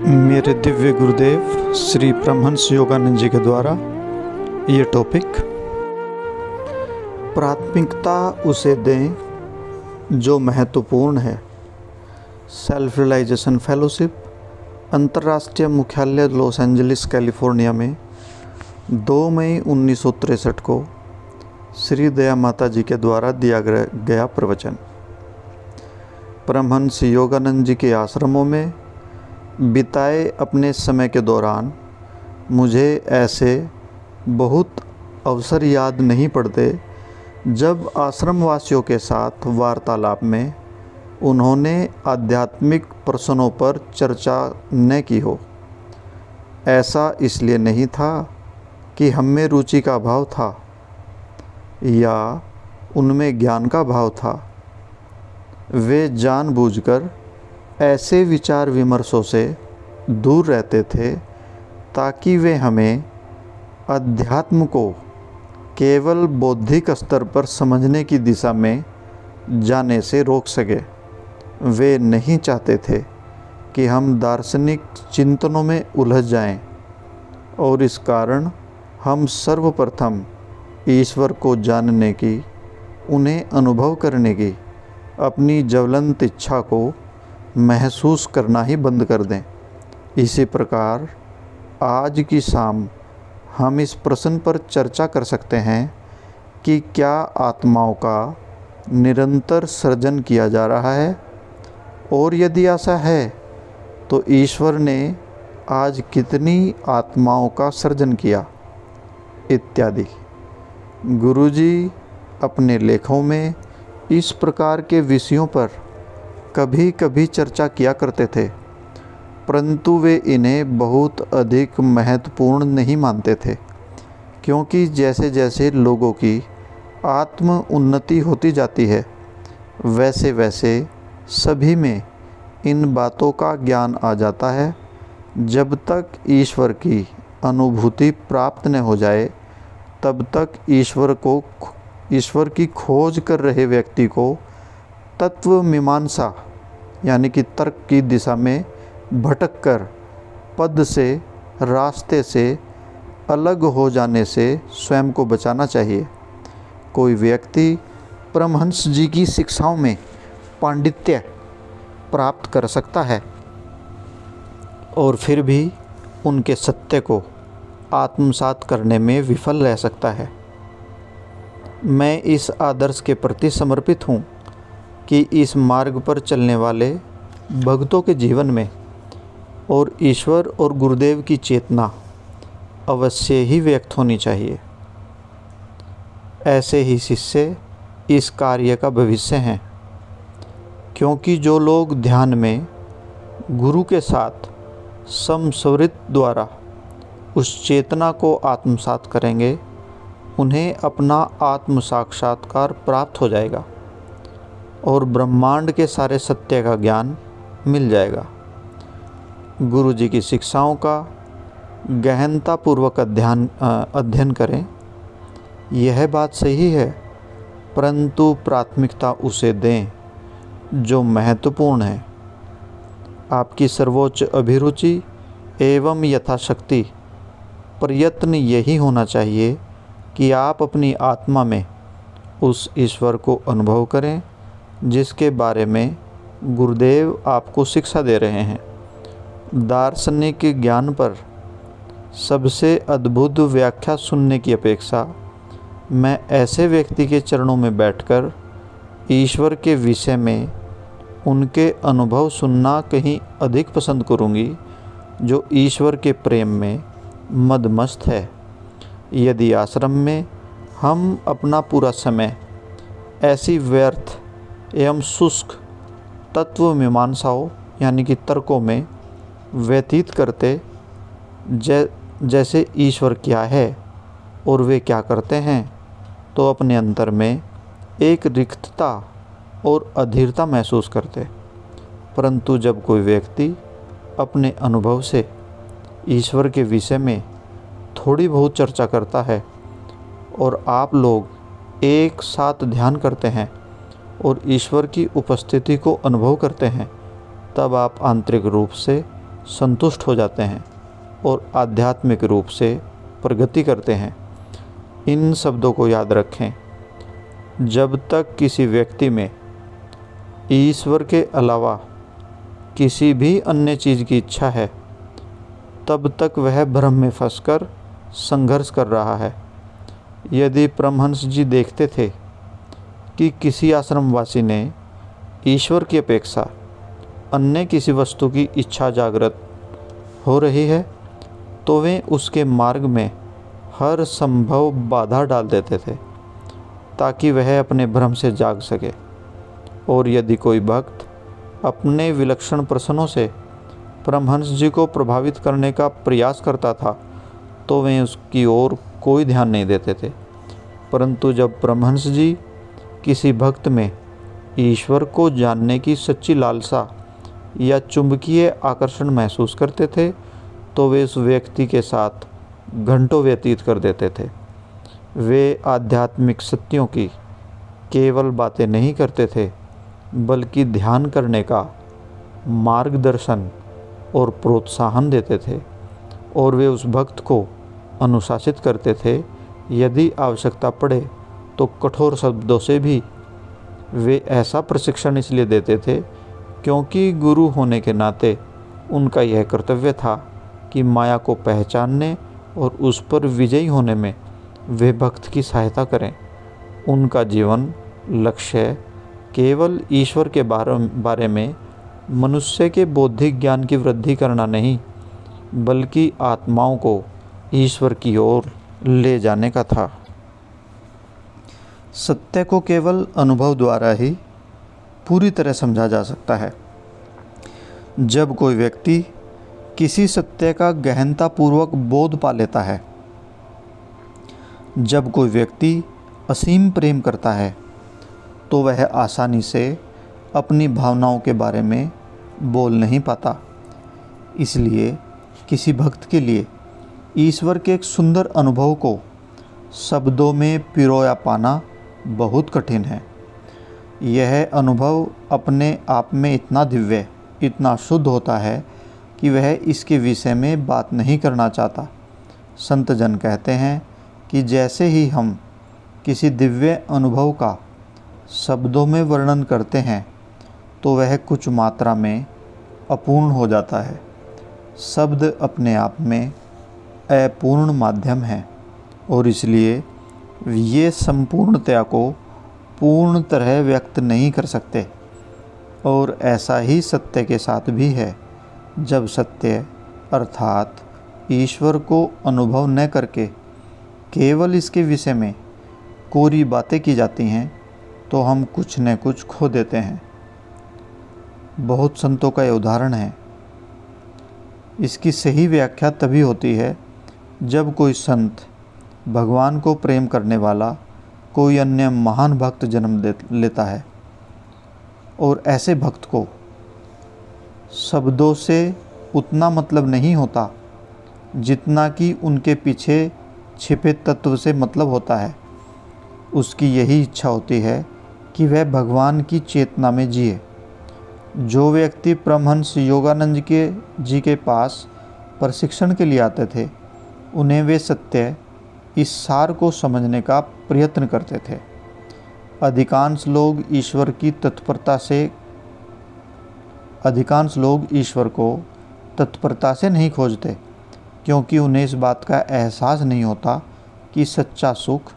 मेरे दिव्य गुरुदेव श्री परमहंस योगानंद जी के द्वारा ये टॉपिक, प्राथमिकता उसे दें जो महत्वपूर्ण है। सेल्फ रियलाइजेशन फेलोशिप, अंतर्राष्ट्रीय मुख्यालय लॉस एंजलिस कैलिफोर्निया में 2 मई 1963 को श्री दया माता जी के द्वारा दिया गया प्रवचन। परमहंस योगानंद जी के आश्रमों में बिताए अपने समय के दौरान मुझे ऐसे बहुत अवसर याद नहीं पड़ते जब आश्रमवासियों के साथ वार्तालाप में उन्होंने आध्यात्मिक प्रश्नों पर चर्चा न की हो। ऐसा इसलिए नहीं था कि हम में रुचि का अभाव था या उनमें ज्ञान का अभाव था। वे जानबूझकर ऐसे विचार विमर्शों से दूर रहते थे ताकि वे हमें अध्यात्म को केवल बौद्धिक स्तर पर समझने की दिशा में जाने से रोक सके। वे नहीं चाहते थे कि हम दार्शनिक चिंतनों में उलझ जाएं और इस कारण हम सर्वप्रथम ईश्वर को जानने की, उन्हें अनुभव करने की अपनी ज्वलंत इच्छा को महसूस करना ही बंद कर दें। इसी प्रकार आज की शाम हम इस प्रश्न पर चर्चा कर सकते हैं कि क्या आत्माओं का निरंतर सृजन किया जा रहा है, और यदि ऐसा है तो ईश्वर ने आज कितनी आत्माओं का सृजन किया, इत्यादि। गुरुजी अपने लेखों में इस प्रकार के विषयों पर कभी कभी चर्चा किया करते थे, परंतु वे इन्हें बहुत अधिक महत्वपूर्ण नहीं मानते थे, क्योंकि जैसे जैसे लोगों की आत्म उन्नति होती जाती है वैसे वैसे सभी में इन बातों का ज्ञान आ जाता है। जब तक ईश्वर की अनुभूति प्राप्त न हो जाए तब तक ईश्वर की खोज कर रहे व्यक्ति को तत्व मीमांसा यानी कि तर्क की दिशा में भटककर पद से, रास्ते से अलग हो जाने से स्वयं को बचाना चाहिए। कोई व्यक्ति परमहंस जी की शिक्षाओं में पांडित्य प्राप्त कर सकता है और फिर भी उनके सत्य को आत्मसात करने में विफल रह सकता है। मैं इस आदर्श के प्रति समर्पित हूँ कि इस मार्ग पर चलने वाले भक्तों के जीवन में और ईश्वर और गुरुदेव की चेतना अवश्य ही व्यक्त होनी चाहिए। ऐसे ही शिष्य इस कार्य का भविष्य हैं, क्योंकि जो लोग ध्यान में गुरु के साथ समस्वरित द्वारा उस चेतना को आत्मसात करेंगे उन्हें अपना आत्म साक्षात्कार प्राप्त हो जाएगा और ब्रह्मांड के सारे सत्य का ज्ञान मिल जाएगा। गुरु जी की शिक्षाओं का गहनतापूर्वक अध्ययन करें, यह बात सही है, परंतु प्राथमिकता उसे दें जो महत्वपूर्ण है। आपकी सर्वोच्च अभिरुचि एवं यथाशक्ति प्रयत्न यही होना चाहिए कि आप अपनी आत्मा में उस ईश्वर को अनुभव करें जिसके बारे में गुरुदेव आपको शिक्षा दे रहे हैं। दार्शनिक ज्ञान पर सबसे अद्भुत व्याख्या सुनने की अपेक्षा मैं ऐसे व्यक्ति के चरणों में बैठकर ईश्वर के विषय में उनके अनुभव सुनना कहीं अधिक पसंद करूंगी, जो ईश्वर के प्रेम में मदमस्त है। यदि आश्रम में हम अपना पूरा समय ऐसी व्यर्थ एवं शुष्क तत्व मीमांसाओं यानी कि तर्कों में व्यतीत करते, जैसे ईश्वर क्या है और वे क्या करते हैं, तो अपने अंतर में एक रिक्तता और अधीरता महसूस करते। परंतु जब कोई व्यक्ति अपने अनुभव से ईश्वर के विषय में थोड़ी बहुत चर्चा करता है और आप लोग एक साथ ध्यान करते हैं और ईश्वर की उपस्थिति को अनुभव करते हैं, तब आप आंतरिक रूप से संतुष्ट हो जाते हैं और आध्यात्मिक रूप से प्रगति करते हैं। इन शब्दों को याद रखें, जब तक किसी व्यक्ति में ईश्वर के अलावा किसी भी अन्य चीज़ की इच्छा है, तब तक वह भ्रम में फंसकर संघर्ष कर रहा है। यदि परमहंस जी देखते थे कि किसी आश्रमवासी ने ईश्वर की अपेक्षा अन्य किसी वस्तु की इच्छा जागृत हो रही है, तो वे उसके मार्ग में हर संभव बाधा डाल देते थे ताकि वह अपने भ्रम से जाग सके। और यदि कोई भक्त अपने विलक्षण प्रश्नों से परमहंस जी को प्रभावित करने का प्रयास करता था, तो वे उसकी ओर कोई ध्यान नहीं देते थे। परंतु जब परमहंस जी किसी भक्त में ईश्वर को जानने की सच्ची लालसा या चुंबकीय आकर्षण महसूस करते थे, तो वे उस व्यक्ति के साथ घंटों व्यतीत कर देते थे। वे आध्यात्मिक सत्यों की केवल बातें नहीं करते थे, बल्कि ध्यान करने का मार्गदर्शन और प्रोत्साहन देते थे, और वे उस भक्त को अनुशासित करते थे। यदि आवश्यकता पड़े तो कठोर शब्दों से भी। वे ऐसा प्रशिक्षण इसलिए देते थे क्योंकि गुरु होने के नाते उनका यह कर्तव्य था कि माया को पहचानने और उस पर विजयी होने में वे भक्त की सहायता करें। उनका जीवन लक्ष्य केवल ईश्वर के बारे में मनुष्य के बौद्धिक ज्ञान की वृद्धि करना नहीं, बल्कि आत्माओं को ईश्वर की ओर ले जाने का था। सत्य को केवल अनुभव द्वारा ही पूरी तरह समझा जा सकता है। जब कोई व्यक्ति किसी सत्य का गहनतापूर्वक बोध पा लेता है, जब कोई व्यक्ति असीम प्रेम करता है, तो वह आसानी से अपनी भावनाओं के बारे में बोल नहीं पाता। इसलिए किसी भक्त के लिए ईश्वर के एक सुंदर अनुभव को शब्दों में पिरोया पाना बहुत कठिन है। यह अनुभव अपने आप में इतना दिव्य, इतना शुद्ध होता है कि वह इसके विषय में बात नहीं करना चाहता। संत जन कहते हैं कि जैसे ही हम किसी दिव्य अनुभव का शब्दों में वर्णन करते हैं, तो वह कुछ मात्रा में अपूर्ण हो जाता है। शब्द अपने आप में अपूर्ण माध्यम है और इसलिए ये संपूर्णता को पूर्ण तरह व्यक्त नहीं कर सकते। और ऐसा ही सत्य के साथ भी है। जब सत्य अर्थात ईश्वर को अनुभव न करके केवल इसके विषय में कोरी बातें की जाती हैं, तो हम कुछ न कुछ खो देते हैं। बहुत संतों का यह उदाहरण है। इसकी सही व्याख्या तभी होती है जब कोई संत भगवान को प्रेम करने वाला कोई अन्य महान भक्त जन्म लेता है, और ऐसे भक्त को शब्दों से उतना मतलब नहीं होता जितना कि उनके पीछे छिपे तत्व से मतलब होता है। उसकी यही इच्छा होती है कि वह भगवान की चेतना में जिए। जो व्यक्ति परमहंस योगानंद जी के पास प्रशिक्षण के लिए आते थे, उन्हें वे सत्य इस सार को समझने का प्रयत्न करते थे। अधिकांश लोग ईश्वर को तत्परता से नहीं खोजते, क्योंकि उन्हें इस बात का एहसास नहीं होता कि सच्चा सुख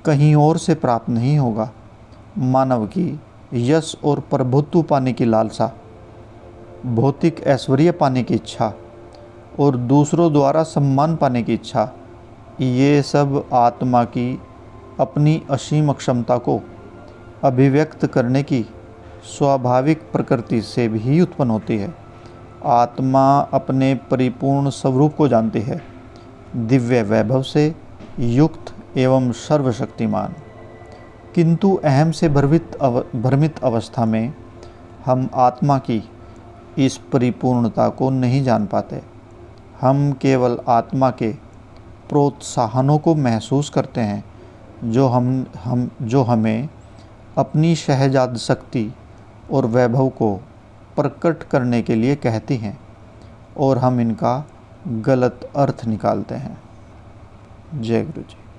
कहीं और से प्राप्त नहीं होगा। मानव की यश और प्रभुत्व पाने की लालसा, भौतिक ऐश्वर्य पाने की इच्छा और दूसरों द्वारा सम्मान पाने की इच्छा, ये सब आत्मा की अपनी असीम क्षमता को अभिव्यक्त करने की स्वाभाविक प्रकृति से भी उत्पन्न होती है। आत्मा अपने परिपूर्ण स्वरूप को जानती है, दिव्य वैभव से युक्त एवं सर्वशक्तिमान। किंतु अहम से भ्रमित अवस्था में हम आत्मा की इस परिपूर्णता को नहीं जान पाते। हम केवल आत्मा के प्रोत्साहनों को महसूस करते हैं, जो हमें अपनी शहजाद शक्ति और वैभव को प्रकट करने के लिए कहती हैं। और हम इनका गलत अर्थ निकालते हैं। जय गुरु जी।